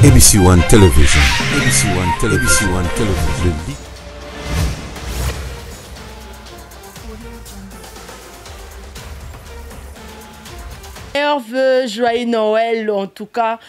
ABC One Television. ABC One Television. ABC One Television. Joyeux Noël, en tout cas.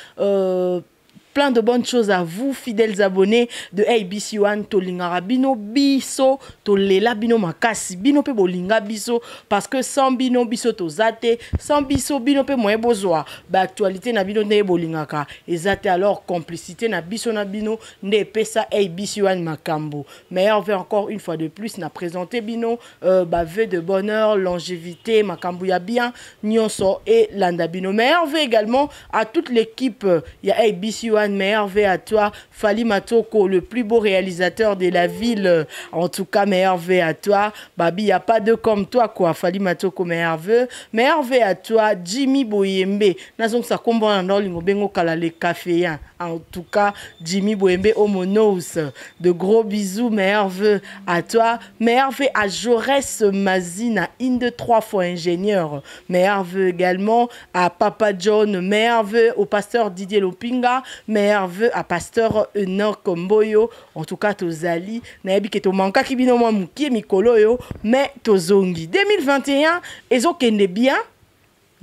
Plein de bonnes choses à vous, fidèles abonnés de ABC One. Tolingara bino biso, tolela bino makasi, bino pe bolinga biso, parce que sans bino biso to zate, sans biso bino pe moye bozwa. Ba actualité na bino ne bolingaka. Et zate alors complicité na biso na bino ne pesa ABC One makambo. Meilleur vœu encore une fois de plus na présenter bino vœu de bonheur, longévité, makambo ya bien, nyonso et landa bino. Meilleur vœu également à toute l'équipe ya ABC One. Meilleur vœu à toi, Fally Matoko, le plus beau réalisateur de la ville. En tout cas, meilleur vœu à toi. Babi, il n'y a pas de comme toi, quoi. Fally Matoko, meilleur vœu. Meilleur vœu à toi, Jimmy Boyembe. Nazon sa combo dans l'ingobengo kalale caféen. En tout cas, Jimmy Boyembe Homonos. De gros bisous, meilleur vœu à toi. Meilleur vœu à Jaurès Mazina, Inde 3 fois ingénieur. Meilleur vœu également à Papa John. Meilleur vœu au pasteur Didier Lopinga. Meilleur vœu à pasteur Enoch Mboyo. En tout cas, Tozali. Naebi ke to manka kibino mwa mukie mikolo yo. Mais Tozongi. 2021, ezo kende bien.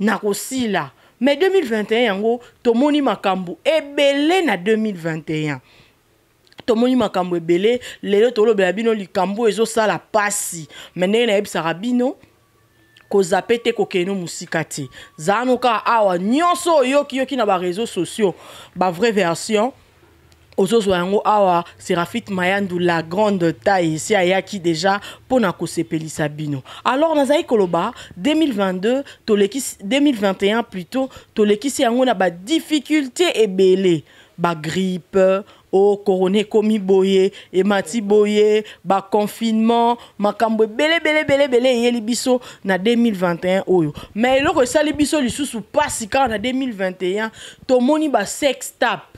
Nakosila. Mais 2021, yango, tomoni makambu. Ebele na 2021. Tomoni makambu ebele. Lelo tolo belabino likambu ezo sala pasi. Mene na ebisa rabino. Kozapete kokeno musikati. Zanoka awa nyonso yoki na ba réseaux sociaux. Ba vraie version. Ozozo yango awa Serafit Mayandou la grande taille ici ayaki déjà pona kosepelisa bino. Alors nazai koloba 2022 2021 plutôt tolekisi yango na ba difficulté ebele, ba grippe, o corona komi boye, emati boye, ba confinement, makambo bele yeli biso na 2021 oyo. Mais eloko sali biso lisusu pasi ka na 2021 tomoni ba sex tap.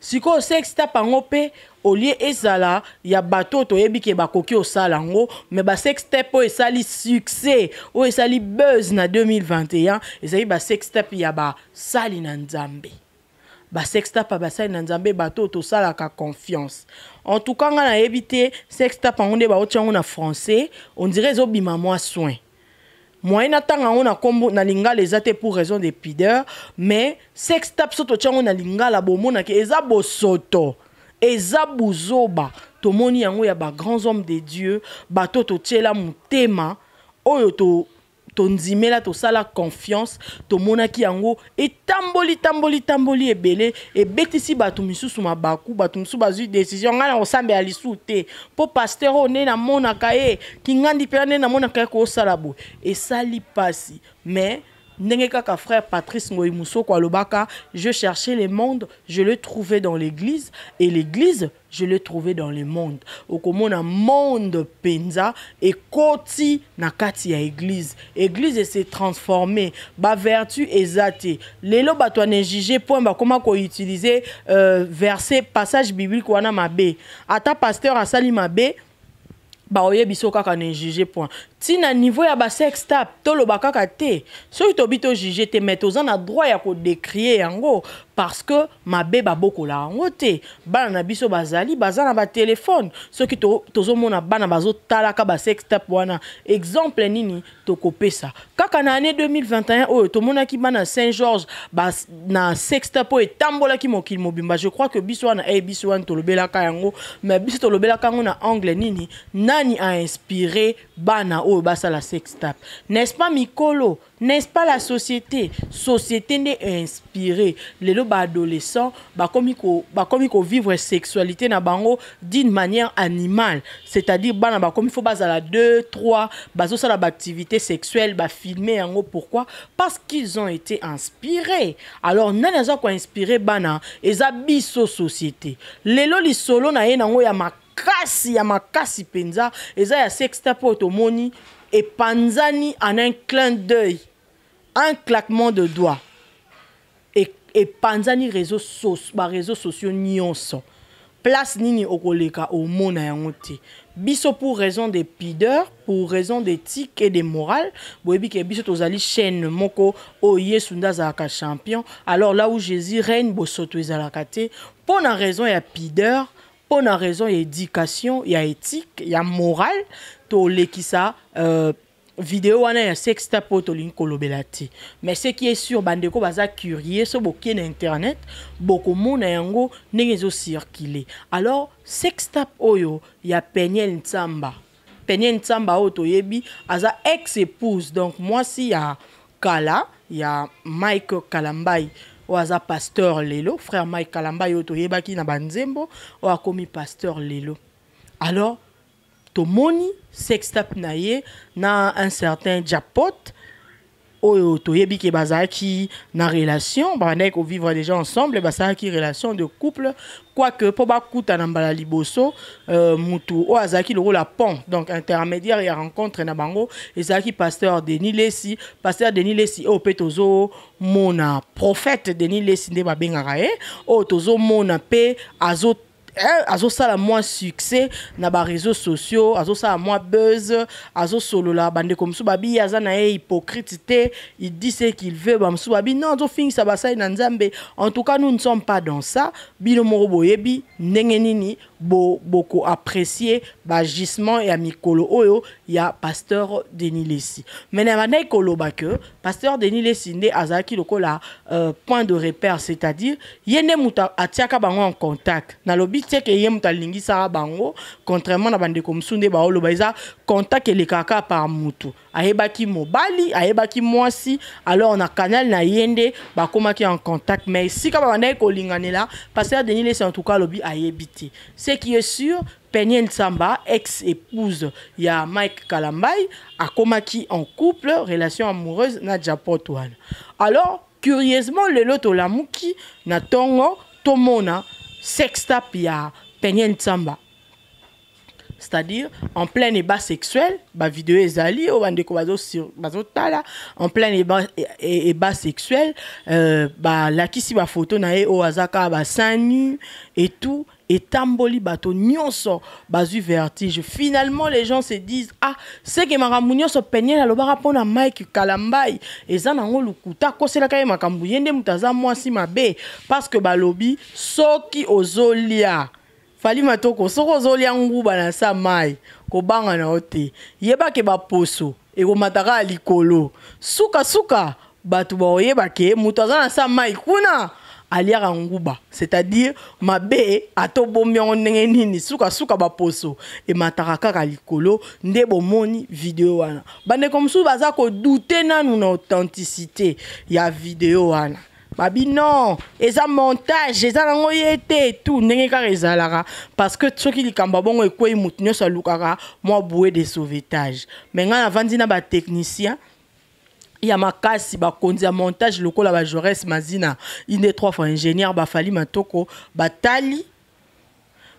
Siko sex tap ango pe olie ezala ya bato toyebi ke bakoki osala ngo, mais ba sex tap o esali succès, o esali buzz na 2021, ezali ba sex tap ya ba sali na Nzambe. Ba sex tap ba sali na Nzambe bato to sala ka confiance. En tout cas nga na ebité sex tap ango de ba otiango na français, on dirait zo bima moi soin. Moi, on a combo na lingala ezate pour raison de pudeur, mais sex tap soto tchango na lingala bomona ke ezabo soto, ezabo zoba, tomoni yango ya ba grands hommes de Dieu, bato to tchela mutema, oyo to nzimela to sala confiance, to monaki yango tamboli ebele, et betisi bato misusu mabaku, bato misusu bazui décision, ngana osambe alisu te, po pasteur o ne na monaka ye, ki ngandi pe ne na monaka ye ko sala bo, et sali pasi, mais ndenge kaka frère Patrice Ngoyimuso kwa lobaka, je cherchais le monde, je le trouvais dans l'église, et l'église je l'ai trouvé dans le monde. Okomona monde penza et koti na kati ya église. Église s'est transformée. Ba vertu ezate. Lelo bato ne jugé point ba comment ko utiliser verset passage biblique wana mabe. Ata pasteur asali mabe ba oye biso kaka ne jugé point. Tina niveau ya ba sex tap tolo bakaka te. So to bito jugé te mais tozan a droit ya ko décrier yango parce que mabe ba boko la yango te. Bana na biso bazali bazana ba téléphone. So ki tozo mona bana bazo talaka ba sex tap wana. Exemple nini to kopesa. Kaka na année 2021 oyo to mona ki bana Saint-Georges ba na sex tap oyo tambola ki mokili mobimba. Je crois que biso wana biso wana to lobela ka yango mais biso to lobela ka na angle nini nani a inspiré bana basa la sex tap. N'est-ce pas Mikolo? N'est-ce pas la société? Société n'est inspirée. Les adolescents, comme il vivre sexualité na bango d'une manière animale. C'est-à-dire, comme il faut baser la 2, 3, baser sur l'activité sexuelle, filmer yango. Pourquoi? Parce qu'ils ont été inspirés. Alors, nana za ko inspiré bana, eza biso société. Lelo li solo na ye nango ya makasi penza, eza ya sex tap otomoni et panzani en un clin d'œil, un claquement de doigts. Et panzani réseaux sociaux nyonso. Place nini okoleka o mona yango te. biso pour raison de pudeur, pour raison d'éthique et de morale, boyebi ke biso tozali chaîne moko o Yesu ndazalaka champion. Alors là où Jésus règne, bosoto ezalaka te pour na raison ya pudeur, pour na raison ya éducation, ya éthique, ya morale, to lekisa vidéo wana ya sextape po to linkolobela te. Mais ce qui est sûr, bandeko baza curieux so bokie na internet, boko mona yango ndenge zo circuler. Alors sextape oyo ya Peniel Ntsamba. Peniel Ntsamba oyo toyebi aza ex-épouse, donc moi si ya Kala, ya Mike Kalambai o aza pasteur lelo, frère Mike Kalambai oyo toyebaki na banzembo o akomi pasteur lelo. Alors tomoni sextape na ye na un certain Japot oyo toyebi ke bazaki na relation bana ko vivre déjà ensemble basaki relation de couple, quoique po bakuta na mbala liboso mutu o azaki le la pont, donc intermédiaire ya rencontre na bango ezaki pasteur Denis Lesi o petozo mona prophète Denis Lesi nde babengaka ye o tozo mona pe azo sala moins succès na ba réseaux sociaux, azo sala moins buzz, azo solo la bande comme ça babi aza na hypocrite, il dit ce qu'il veut ba msu babi non azo finir ça basai na nzambe. En tout cas nous ne sommes pas dans ça. Bino moro boyebi ndenge nini beaucoup apprécier ba gisement et amikolo oyo ya pasteur Denis Lesi. Mais na bande koloba que pasteur Denis Lesi nde azaki lokola point de repère, c'est-à-dire yene muta atiaka bango en contact na lobi c'est que yem talingi sara bango, contrairement na bande comme sunde ba olo baiza contact le kaka par mutu ayebaki mobali ayebaki mwasi. Alors on a canal na yende ba komaki en contact, mais si ka bande ko linganela pasteur Denis Lesi en tout cas lobi ayebiti. Ce qui est sûr, Peniel Ntsamba, ex-épouse ya Mike Kalambai, a komaki en couple, relation amoureuse na Japot wana. Alors curieusement le loto lamuki na tongo tomona sextape ya Peniel Ntsamba, c'est-à-dire en plein ébat sexuel, ba vidéo ezali o bande ko bazo tala en plein ébat sexuel, ba lakisi ba photo na e o azaka ba sanu et tout, et tamboli bato nyonso bazu vertige. Finalement les gens se disent ah c'est que makambu nyonso Peniel alobaka pona Mike Kalambai eza nango lukuta kosela kaye makambu yende mutaza mwasi mabe, parce que balobi soki ozolia fali matoko soko ozolia nguba na sa mai kobanga na ote yeba ke ba poso e ko mataka likolo suka batu ba oyeba ke mutaza na sa mai kuna aliara nguba, c'est-à-dire mabe atobombi ndenge nini suka ba poso e mataka kaka likolo nde bomoni vidéo wana. Bande comme sou baza ko douter nanu na authenticité ya vidéo wana. Babi non, eza montage, eza nango yete tout ndenge ka rezalara, parce que soki likamba bongo ekwe mutunyo sa lukaka moi boué de sauvetage. Mais nga avandi na ba technicien ya makasi ba konzi ya montage lokola ba Jaurès Mazina ine 3 fois ingénieur ba fali matoko batali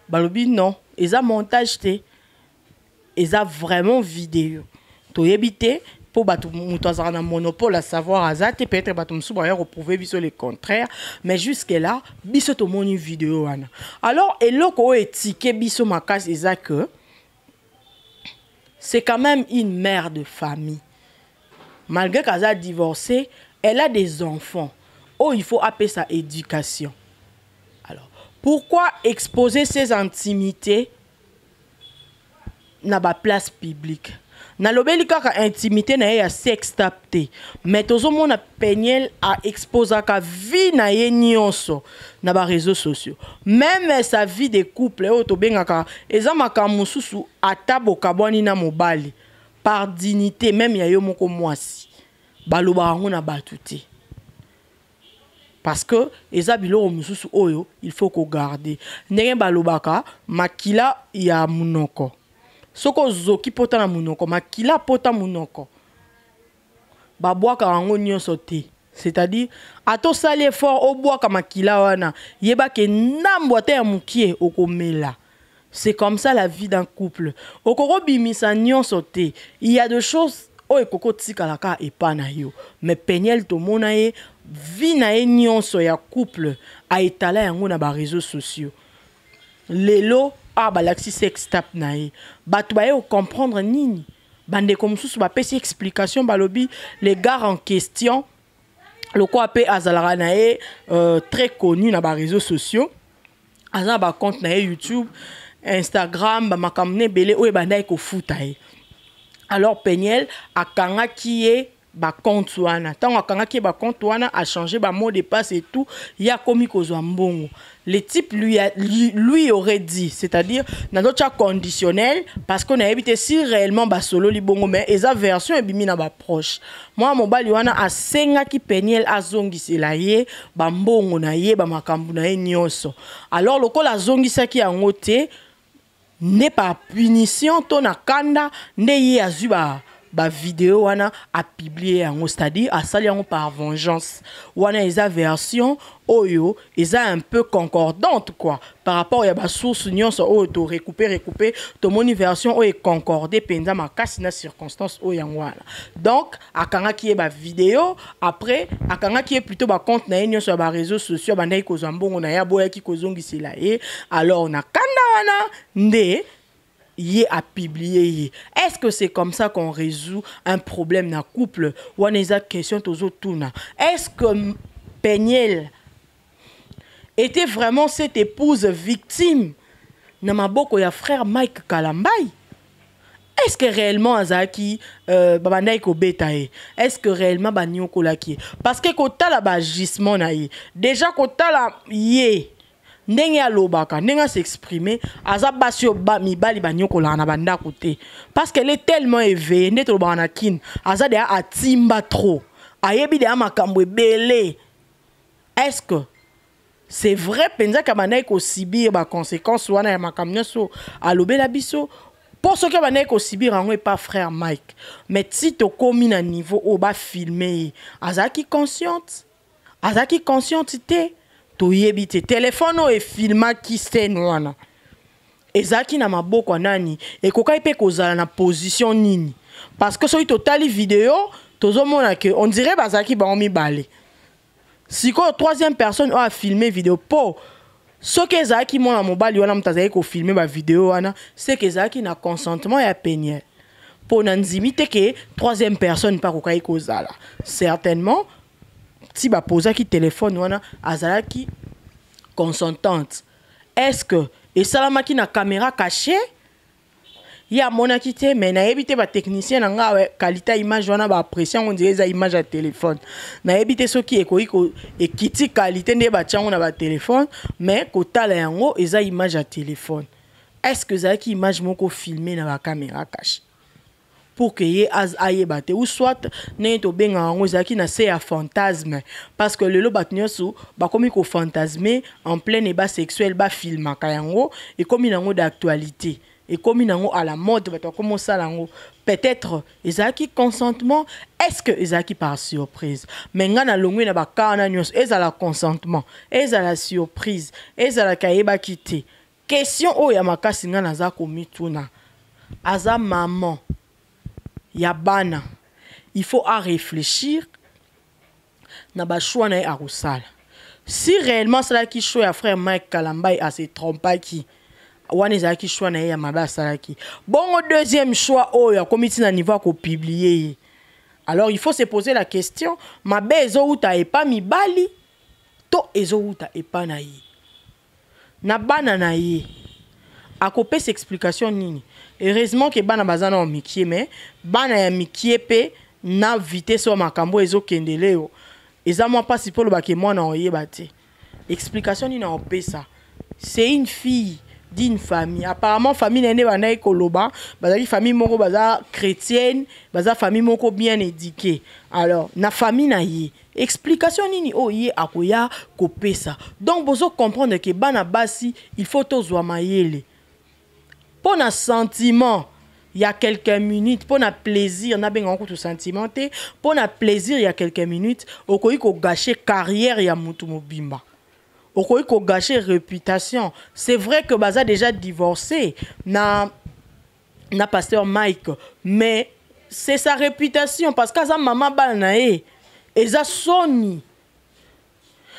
balobi non, eza montage te, eza vraiment vidéo to yebite. Pour battre un monopole à savoir azate peut-être battre prouver biso le contraire, mais jusque là biso to moni vidéo wana. Alors eloko etike biso makasi eza que c'est quand même une mère de famille, malgré qu'elle a divorcé, elle a des enfants. Oh, il faut appeler ça éducation. Alors pourquoi exposer ses intimités na ba place publique? Na lobeli kaka intimité na ya sextape te, mais tozo mona Peniel a exposé ka vie na ye nyonso na ba réseaux sociaux, même sa vie de couple o to bengaka eza makambo susu ata bokabwani na mobali par dignité, même ya yo moko mwasi baloba ngo na batu te, parce que eza biloko mususu oyo il faut ko garder ndenge balobaka makila ya munoko. Soko zoki pota na munoko makila pota munoko babwaka rango nyonso te, c'est-à-dire ato sali effort obwaka makila wana yeba ke ndambo ata ya mukie okomela. C'est comme ça la vie d'un couple. Okoko bimisa nyonso te, il y a des choses o ekoko tikalaka epa na yo, mais Peniel to mona ye vie na ye nyonso ya couple a etala yango na ba réseaux sociaux. Lelo ah balaxi sex tap na ye bato baye comprendre nini bande comme sous ba pesi explication balobi les gars en question le quoi pe azalara na ye très connu na ba réseaux sociaux aza ba compte na ye YouTube Instagram ba makamne belé o banda ko futa ye alors Peniel akanga qui est ba compte wana tant akanga qui ba compte wana a changé ba mot de passe et tout il y a commis kozwa mbongo le type lui aurait dit c'est-à-dire dans notre conditionnel parce qu'on a évité si réellement ba solo li bongo mais eza version ebimi na ba proche moi mobali wana a senga ki Peniel azongisela ye ba mbongo na ye ba makambu na ye nyonso alors lokola azongisa ki yango te n'est pas punition ton akanda ne ye azuba ba vidéo wana a publié en c'est-à-dire a sali en par vengeance wana eza version oyo eza un peu concordante quoi par rapport à ba source nyonso oyo to récupérer to moni version oyo concordé penza makasi na circonstance oyo yango wana donc akanga ki e ba vidéo après akanga ki e plutôt ba compte na nyonso sur ba réseaux sociaux ba ndai ko zambongo na ya boya ki ko zongisela ye alors na kanda wana nde y a publié. Est-ce que c'est comme ça qu'on résout un problème dans le couple? Ou on a question touna. Est-ce que Peniel était vraiment cette épouse victime? Namaboko ya frère Mike Kalambay. Est-ce que réellement Azaki babandai ko betaye? Est-ce que réellement banyo kolaki? Parce que kota la bagissement na ye. Déjà kota la ye. Ndenge alobaka ndenge s'exprimer aza basio ba mibali banyokola na banda côté parce qu'elle est tellement éveillée nde to bana kin aza de atimba trop ayebi de makambo ebele est-ce que c'est vrai penza ka bana ko subir ba conséquences wana ya makambo so alobela biso pour ce que bana ko subir en pas frère Mike mais si to komi na niveau o ba filmer aza ki consciente to yebite téléphone o e filma ki scène wana ezaki na maboko nani e kokai pe kozala na position nini parce que soki totali vidéo tozomona que on dirait bazaki ba mibale siko troisième personne a filmé vidéo po soki ezaki mona mobali wana mutazaki ko filmer ba vidéo wana c'est que ezaki na consentement ya Peniel po na nzimite que troisième personne pa kokai kozala certainement si ba posa ki téléphone wana azalaki consentante est-ce que et salamaki na caméra cachée ya mona ki te mais na ebité ba technicien na nga qualité image wana ba apprécier on dirait za image à téléphone na ebité soki ekoiko ekiti qualité nde ba tchango na ba téléphone mais kotala yango eza image à téléphone est-ce que zaki image moko filmer na ba caméra cachée pour que ye az ayebate ou soit ne to benga ngo zaki na se ya fantasme parce que le lo batnyoso ba komi ko fantasmer en plein débat sexuel ba filma kayango et comme nango d'actualité et comme nango à la mode ba to comme ça lango peut-être ezaki consentement est-ce que ezaki par surprise mais ngana longwe na ba kana nyos ezala consentement ezala surprise ezala kayeba kité question o ya makasi ngana za komituna aza maman Yabana, il faut à réfléchir na ba choix na arusala. Si réellement c'est là qui choix à frère Mike Kalambay à se tromper qui wana za qui choix na ya maba salaki. Bon au deuxième choix oh ya comité na niveau ko publier. Alors il faut se poser la question mabe ezo uta e pas mi bali to ezo uta e pas na yi. Na bana na yi. Akopé cette explication nini. Heureusement que bana bazana o mikie mais bana ya mikie pe na vitesse o makambo ezo kendeleo eza moi pas si pour le baké moi na oyeba te explication ni na opesa c'est une fille d'une famille apparemment famille nene bana ekoloba bazali famille moko baza chrétienne baza famille moko bien éduquée alors na famille na ye explication nini o ye akoya kopesa donc bozo comprendre que bana basi il faut tozwa mayele. Pour un sentiment, il y a quelques minutes. Pour un plaisir, on a bien encore tout sentimenté. Pour un plaisir, il y a quelques minutes. On peut gâcher carrière, il y a Moutou Mobimba. On peut gâcher réputation. C'est vrai que Baza déjà divorcé. Na pasteur Mike. Mais c'est sa réputation. Parce que sa maman banae. Et ça Sony.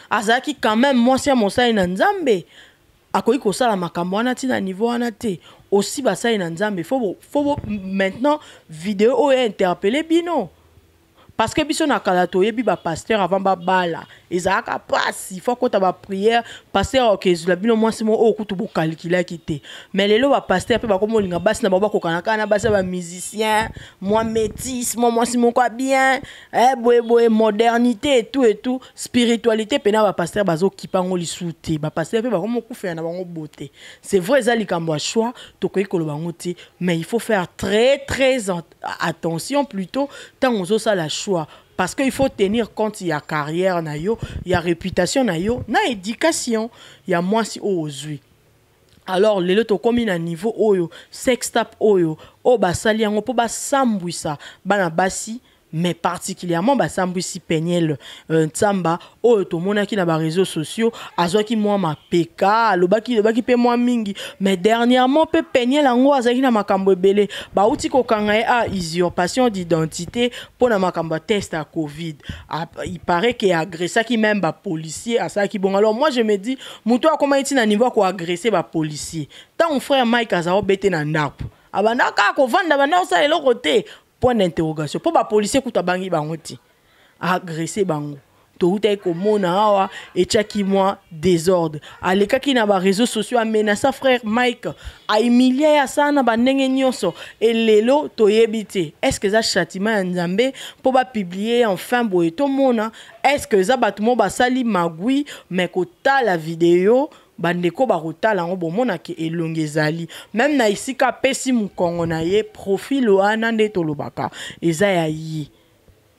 Azaki quand même, moi c'est mon sa inanzambe. akoki kosala makambo wana tina niveau wana te aussi basali na nzambe faut maintenant vidéo oyo interpeller bino parce que biso na kala toyebi ba pasteur avant ba bala ezaka pasi faut ko ta ba prière pasteur okezula bino mwasi mo o kutu bo calculer kité mais lelo ba pasteur pe ba ko molinga basi na ba ko kana basi ba musicien moi métis moi mwasi mo kwa bien boye modernité et tout spiritualité pe na ba pasteur bazo kipango lisuté ba pasteur pe ba ko mo kufela na bango beauté c'est vrai za likambo a choix to ko ikolo bango ti mais il faut faire très attention plutôt tant on ça la choix parce qu'il faut tenir compte il y a carrière na yo il y a réputation na yo na éducation il y a moi si aujourd'hui alors lelo to komi na niveau oyo sextap oyo o basali yango po basambwisa bana basi mais particulièrement basambwisi penyel ntsamba oyo to monaki na ba réseaux sociaux azwaki moi ma peka lobaki pe moi mingi mais dernièrement pe penyel yango azaki na makambo ebele ba uti ko kanga a usurpation d'identité pour na makambo test à Covid il paraît qu'il a agressé qui même ba policier à ça qui bon alors moi je me dis muto a comment na niveau ko agresser ba policier tant mon frère Mike azao bete na ndap abandaka ko vanda bana ça elo côté point d'interrogation pour ba policier kuta bangi bango ti agresser bango to uta ko mona awa et chaki moi désordre aleka ki na ba réseaux sociaux amenaça frère Mike a humilié ya sana ba ndenge nyonso et lelo to yebite est-ce que ça châtiment nzambe pour ba publier enfin boye to mona est-ce que ça batumo ba sali magui mais ko ta la vidéo bandeko bakotala ngo bomona ke elonge ezali même na isika pesi mukongo na ye profil wana nde tolobaka eza ya yi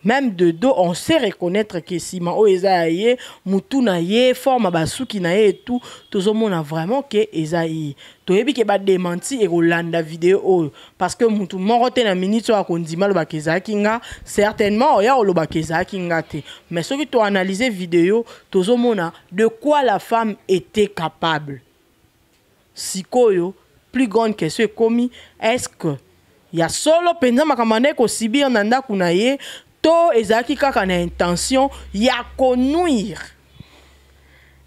même de dos on sait reconnaître que sima o eza ya ye mutu na ye forme basuki na ye et tout tozomona vraiment que eza yi toyebi ke ba démenti et rolanda vidéo oyo parce que mutu moko te na minute wa kondima lo bakeza kinga certainement ya lo bakeza kinga te mais ce qui to analyser vidéo tozomona de quoi la femme était capable sikoyo plus grande question est commis est-ce que ya solo penza makamane ko sibir na ndako na ye to ezaki kaka na intention ya konuire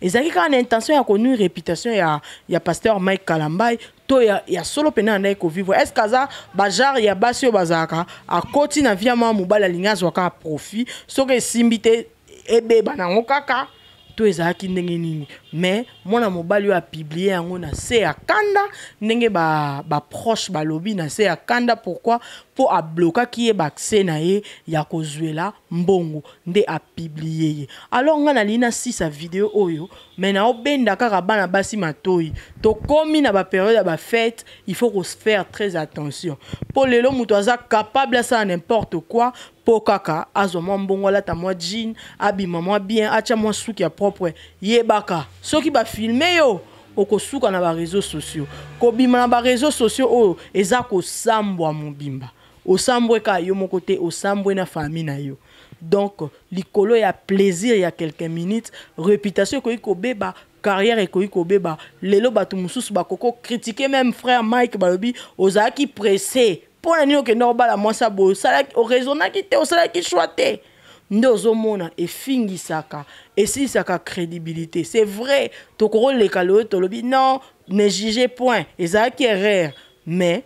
ezaki kaka na intention ya konuire réputation ya pasteur Mike Kalambai to ya solo pena na ko vivre est-ce kaza bajar ya basio bazaka akoti na via ma mobala lingazo ka profit soke simbite ebe banango kaka to ezaki ndenge nini mais mona mobali a publié yango na se ya kanda ndenge ba proche ba lobby na se ya kanda pourquoi pour a bloquer qui est accès na ye ya kozwela mbongo nde a publié alors nga na lina si sa vidéo oyo mais na obenda kaka bana basi matoi to komi na ba période ya ba fête il faut qu'on se faire très attention pour lelo muto aza capable à ça n'importe quoi pour kaka azoma mbongo la ta moi jean abima moi bien acha moi souki ya propre yebaka soki ba filmer yo okosuka na ba réseaux sociaux ko bima na ba réseaux sociaux oyo eza ko sambwa mobimba osambwe ka yo mon côté osambwe na famille na yo donc likolo ya plaisir ya quelques minutes réputation ko beba carrière ko beba lelo batu mususu bakoko critiquer même frère Mike balobi ozaki pressé pour la nuit que normal à moi ça beau ça au raisonna qui te au ça qui choité ndozo mona et fingi saka et si saka crédibilité c'est vrai to ko le kalo to lobi non ne jugez point et ça qui est rare mais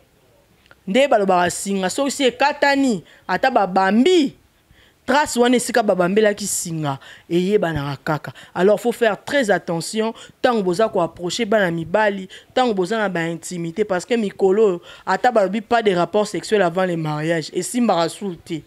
nde baloba singa so si katani ata babambi trace wana sika babambela ki singa et yebana kaka alors faut faire très attention tant boza ko approcher bana mibali tant boza na ba intimité parce que mikolo ata balobi pas de rapports sexuels avant le mariage et simba rasulté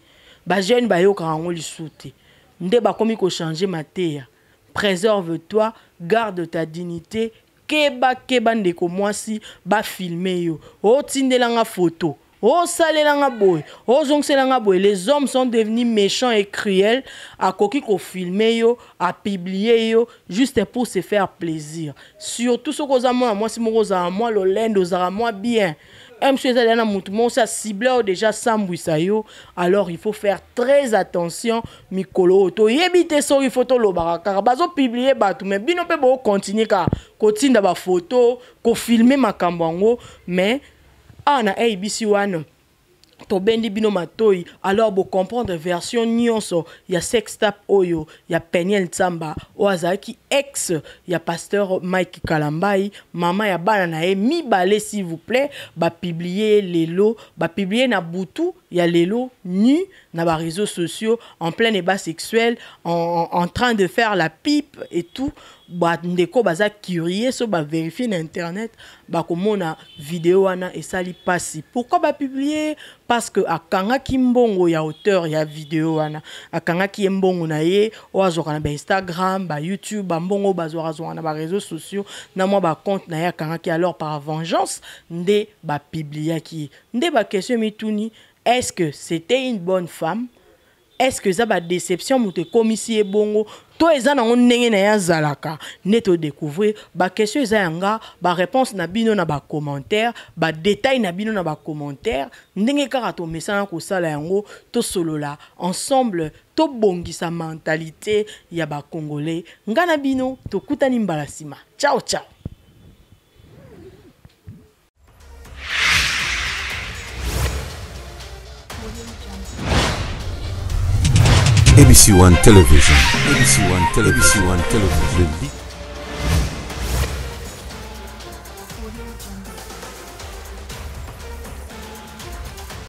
ba jeune ba yo kango lisuté nde ba komi ko changer matéria préserve-toi garde ta dignité keba ndeko mwasi ba filmer yo o tindelanga photo o salelanga boy o zongselanga boy les hommes sont devenus méchants et cruels à koki ko filmer yo à publier yo juste pour se faire plaisir surtout ce que moi si mo za moi lo lendo za moi bien monsieur Zaliana Moutoumon ça ciblé déjà sambwisa yo alors il faut faire très attention mikolo to yebite so il faut to lo baraka bazo publier batu mais bino pe bo continuer ka kotinda ba photo ko filmer makambo ngo mais na ABC1 to bendi bino matoi alors bo comprendre version nyonso ya sextap oyo ya Peniel Tsamba oazaki ex ya pasteur Mike Kalambai mama ya bana na mi balé s'il vous plaît ba publier lelo ba publier na butu ya lelo nu na ba réseaux sociaux en plein débat sexuel en train de faire la pipe et tout ba ndeko baza curieux so ba vérifier na internet ba komona vidéo wana et sali passi pourquoi ba publier parce que akanga kimbongo ya auteur ya vidéo wana akanga ki mbongo na ye oazoka na ba Instagram ba YouTube ba mbongo bazwa na ba réseaux sociaux na moi ba compte na ya akanga ki alors par vengeance nde ba publier ki nde ba question mituni est-ce que c'était une bonne femme? Est-ce que ça va déception moute commissie bongo to eza na ndenge na ya zalaka neto découvrir ba question eza yanga ba réponse na bino na ba commentaire ba détail na bino na ba commentaire ndenge kaka to message ko sala yango to solola ensemble to bongisa mentalité ya ba congolais ngana bino to kutani mbala sima ciao ciao. ABC One Television. ABC One Television. ABC One Television.